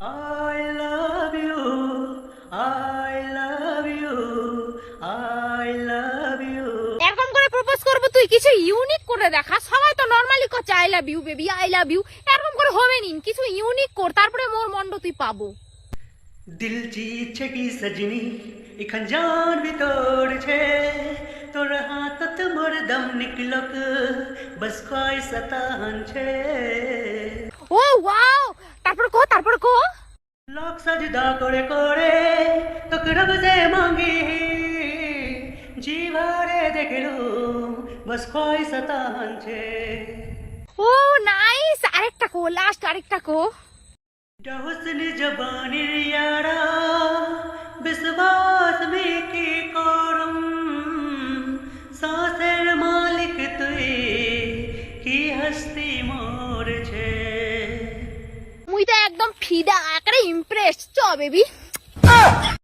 I love you, I love you, I love you. এরকম করে propose করব তুই কিছু ইউনিক করে দেখা। সবাই তো নরমালি কচ্ছে I love you baby, I love you. এরকম করে হবে নি, কিছু ইউনিক কর, তারপরে মোর মন্ড তুই পাবো। দিল চিচ্ছে কি সজনী ইখান জান ভিতরছে তোর হাতত মোর দম নিকলক বস কয় সতানছে ও ওয়াও, তারপর কো লাখ সাজদা করে করে তোকে রব যে মাঙ্গি জীবারে দেখলু বস কয় সতানছে। ও নাইস, আরেকটা কো, লাস্ট আরেকটা কো। हुस्न जबानी यारा विश्वास में की करम सांसेर मालिक तुई की हस्ती मोर छे। মুই তো একদম ফিদা, একেবারে ইমপ্রেস। চ বেবি।